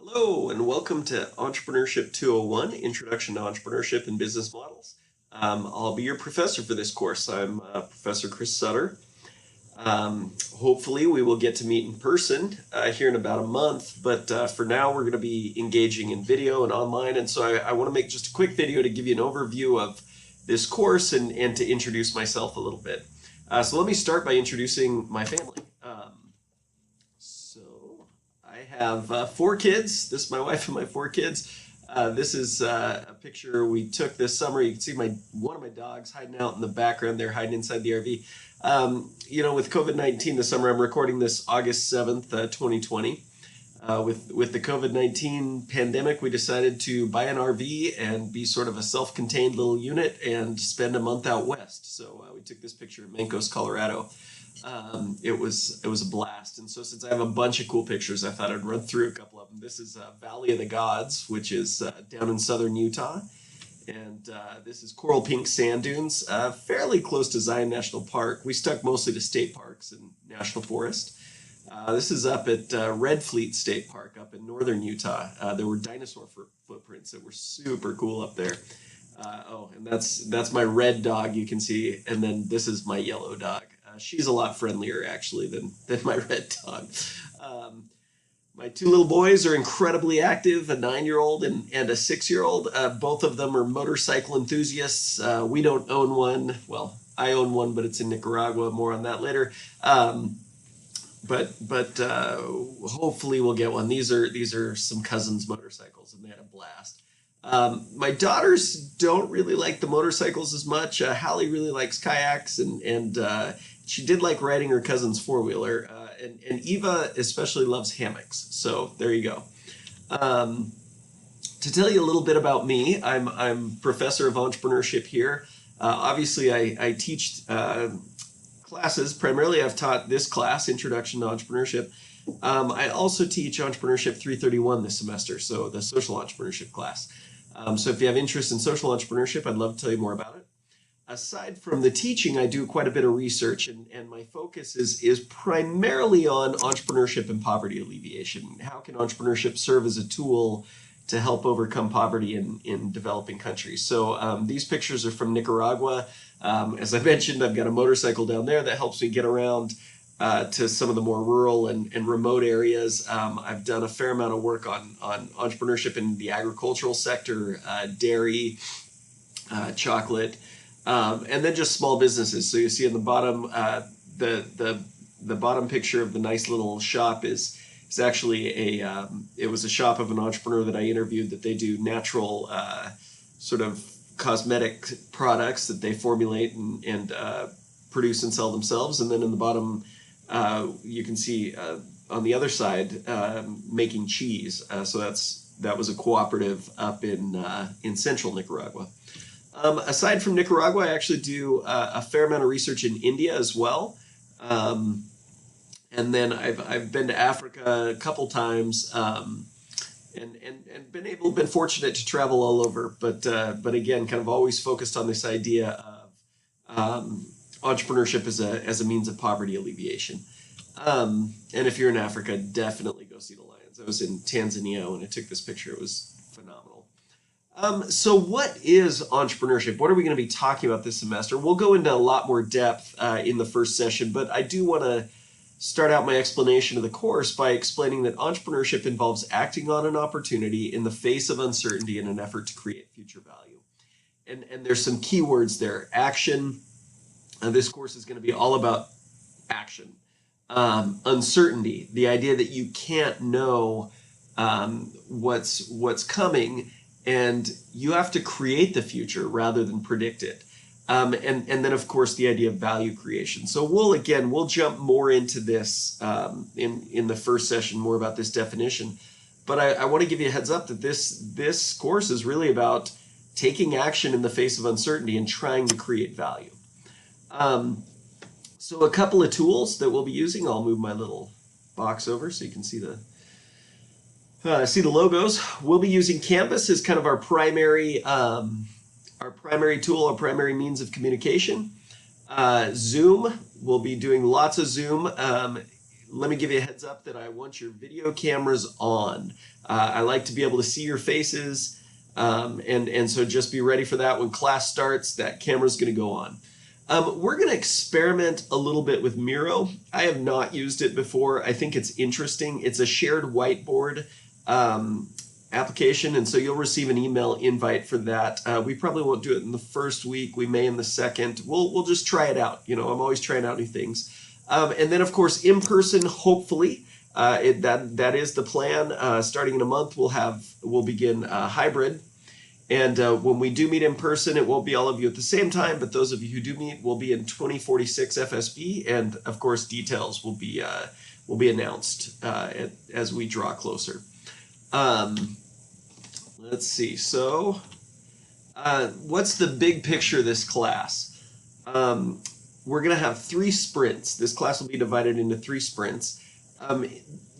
Hello, and welcome to Entrepreneurship 201, Introduction to Entrepreneurship and Business Models. I'll be your professor for this course. I'm Professor Chris Sutter. Hopefully, we will get to meet in person here in about a month, but for now, we're going to be engaging in video and online. And so I want to make just a quick video to give you an overview of this course and to introduce myself a little bit. So let me start by introducing my family. I have four kids. This is my wife and my four kids. This is a picture we took this summer. You can see one of my dogs hiding out in the background there, hiding inside the RV. With COVID-19 this summer, I'm recording this August 7th, 2020. With the COVID-19 pandemic, we decided to buy an RV and be sort of a self-contained little unit and spend a month out west. So we took this picture of Mancos, Colorado. It was a blast. And so since I have a bunch of cool pictures, I thought I'd run through a couple of them. This is Valley of the Gods, which is down in southern Utah. And this is Coral Pink Sand Dunes, fairly close to Zion National Park. We stuck mostly to state parks and national forest. This is up at Red Fleet State Park up in northern Utah. There were dinosaur footprints that were super cool up there. And that's my red dog, you can see. And then this is my yellow dog. She's a lot friendlier, actually, than my red dog. My two little boys are incredibly active, a 9-year-old and a 6-year-old. Both of them are motorcycle enthusiasts. We don't own one. Well, I own one, but it's in Nicaragua. More on that later. But hopefully we'll get one. These are some cousins' motorcycles, and they had a blast. My daughters don't really like the motorcycles as much. Hallie really likes kayaks, and she did like riding her cousin's four-wheeler. And Eva especially loves hammocks. So there you go. To tell you a little bit about me, I'm professor of entrepreneurship here. Obviously, I teach classes. Primarily, I've taught this class, Introduction to Entrepreneurship. I also teach Entrepreneurship 331 this semester, so the social entrepreneurship class. So if you have interest in social entrepreneurship, I'd love to tell you more about it. Aside from the teaching, I do quite a bit of research, and my focus is primarily on entrepreneurship and poverty alleviation. How can entrepreneurship serve as a tool to help overcome poverty in developing countries? So these pictures are from Nicaragua. As I mentioned, I've got a motorcycle down there that helps me get around to some of the more rural and remote areas. I've done a fair amount of work on entrepreneurship in the agricultural sector, dairy, chocolate, and then just small businesses. So you see in the bottom, the bottom picture of the nice little shop is actually it was a shop of an entrepreneur that I interviewed that they do natural sort of cosmetic products that they formulate and produce and sell themselves. And then in the bottom, you can see on the other side making cheese. So that was a cooperative up in central Nicaragua. Aside from Nicaragua, I actually do a fair amount of research in India as well. And then I've been to Africa a couple times, and been fortunate to travel all over. But again, kind of always focused on this idea of entrepreneurship as a means of poverty alleviation. And if you're in Africa, definitely go see the lions. I was in Tanzania when I took this picture. It was phenomenal. So what is entrepreneurship? What are we going to be talking about this semester? We'll go into a lot more depth in the first session, but I do want to start out my explanation of the course by explaining that entrepreneurship involves acting on an opportunity in the face of uncertainty in an effort to create future value. And there's some key words there. Action. This course is going to be all about action. Uncertainty, the idea that you can't know what's coming, and you have to create the future rather than predict it. And then, of course, the idea of value creation. So we'll jump more into this in the first session, more about this definition. But I want to give you a heads up that this course is really about taking action in the face of uncertainty and trying to create value. So a couple of tools that we'll be using. I'll move my little box over so you can see the logos. We'll be using Canvas as kind of our primary tool, our primary means of communication. Zoom, we'll be doing lots of Zoom. Let me give you a heads up that I want your video cameras on. I like to be able to see your faces. And so just be ready for that. When class starts, that camera's going to go on. We're going to experiment a little bit with Miro. I have not used it before. I think it's interesting. It's a shared whiteboard application, and so you'll receive an email invite for that. We probably won't do it in the first week. We may in the second. We'll just try it out. You know, I'm always trying out new things. And then, of course, in person, hopefully. That is the plan. Starting in a month, we'll begin hybrid. And when we do meet in person, it won't be all of you at the same time, but those of you who do meet will be in 2046 FSB, and of course details will be announced as we draw closer. Let's see. So, what's the big picture of this class? We're going to have 3 sprints. This class will be divided into 3 sprints.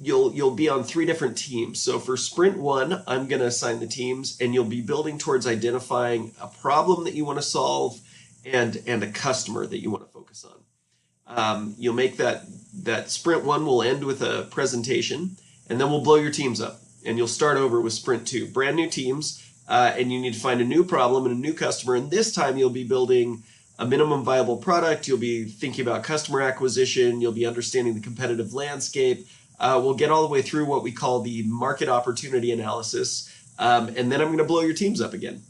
You'll be on 3 different teams. So for sprint 1, I'm going to assign the teams, and you'll be building towards identifying a problem that you want to solve and a customer that you want to focus on. You'll make that sprint 1 will end with a presentation, and then we'll blow your teams up, and you'll start over with sprint 2, brand new teams, and you need to find a new problem and a new customer. And this time you'll be building a minimum viable product. You'll be thinking about customer acquisition. You'll be understanding the competitive landscape. We'll get all the way through what we call the market opportunity analysis, and then I'm going to blow your teams up again.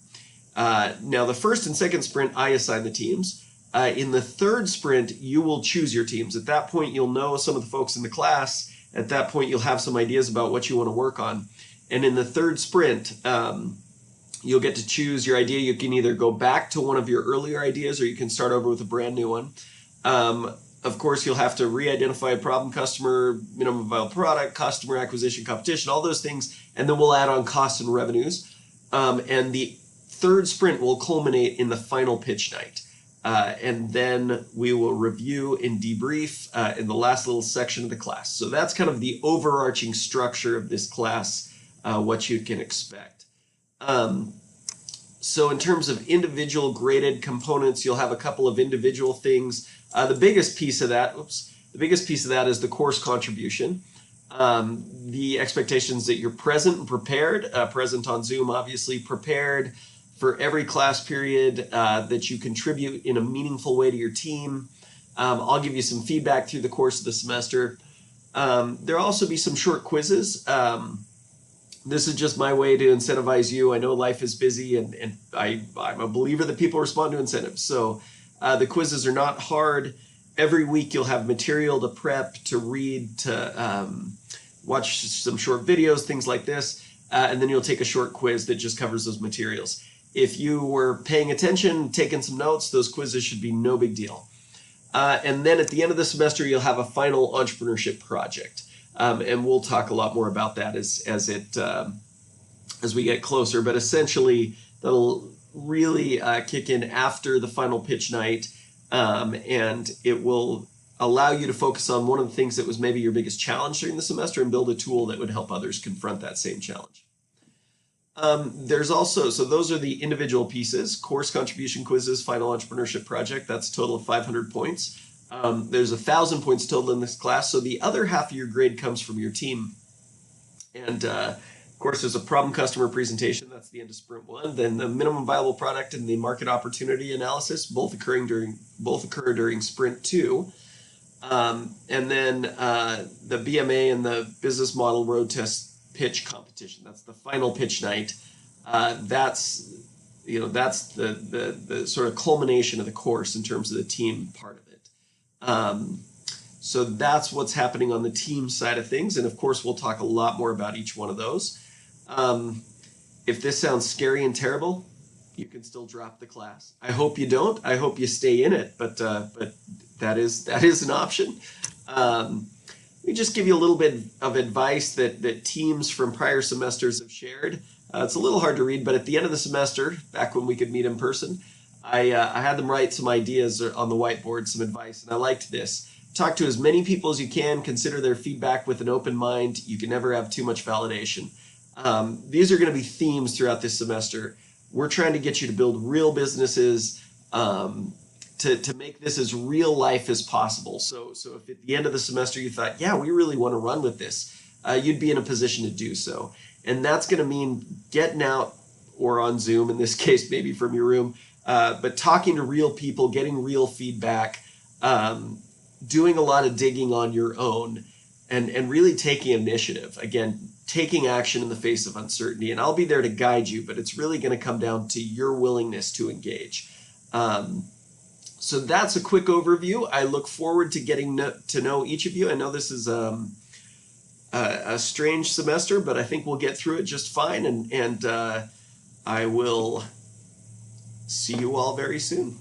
Now, the first and second sprint, I assign the teams. In the third sprint, you will choose your teams. At that point, you'll know some of the folks in the class. At that point, you'll have some ideas about what you want to work on. And in the third sprint, you'll get to choose your idea. You can either go back to one of your earlier ideas, or you can start over with a brand new one. Of course, you'll have to re-identify a problem customer, minimum viable product, customer acquisition, competition, all those things, and then we'll add on costs and revenues. And the third sprint will culminate in the final pitch night. And then we will review and debrief in the last little section of the class. So that's kind of the overarching structure of this class, what you can expect. So in terms of individual graded components, you'll have a couple of individual things. The biggest piece of that is the course contribution. The expectations that you're present and prepared, present on Zoom, obviously prepared for every class period, that you contribute in a meaningful way to your team. I'll give you some feedback through the course of the semester. There'll also be some short quizzes. This is just my way to incentivize you. I know life is busy, and I'm a believer that people respond to incentives. So the quizzes are not hard. Every week you'll have material to prep, to read, to watch some short videos, things like this. And then you'll take a short quiz that just covers those materials. If you were paying attention, taking some notes, those quizzes should be no big deal. And then at the end of the semester, you'll have a final entrepreneurship project. And we'll talk a lot more about that as we get closer. But essentially, that'll really kick in after the final pitch night, and it will allow you to focus on one of the things that was maybe your biggest challenge during the semester and build a tool that would help others confront that same challenge. There's also, so those are the individual pieces: course contribution quizzes, final entrepreneurship project. That's a total of 500 points. There's 1,000 points total in this class, so the other half of your grade comes from your team. And of course, there's a problem customer presentation. That's the end of sprint 1. Then the minimum viable product and the market opportunity analysis both occur during sprint 2. And then the BMA and the business model road test pitch competition. That's the final pitch night. That's the sort of culmination of the course in terms of the team part of it. So that's what's happening on the team side of things. And of course, we'll talk a lot more about each one of those. If this sounds scary and terrible, you can still drop the class. I hope you don't. I hope you stay in it, but that is an option. Let me just give you a little bit of advice that teams from prior semesters have shared. It's a little hard to read, but at the end of the semester, back when we could meet in person, I had them write some ideas on the whiteboard, some advice, and I liked this. Talk to as many people as you can, consider their feedback with an open mind. You can never have too much validation. These are going to be themes throughout this semester. We're trying to get you to build real businesses, to make this as real life as possible. So if at the end of the semester you thought, yeah, we really want to run with this, you'd be in a position to do so. And that's going to mean getting out, or on Zoom in this case, maybe from your room, but talking to real people, getting real feedback, doing a lot of digging on your own, and really taking initiative. Again, taking action in the face of uncertainty. And I'll be there to guide you, but it's really going to come down to your willingness to engage. So that's a quick overview. I look forward to getting to know each of you. I know this is a strange semester, but I think we'll get through it just fine. And I will see you all very soon.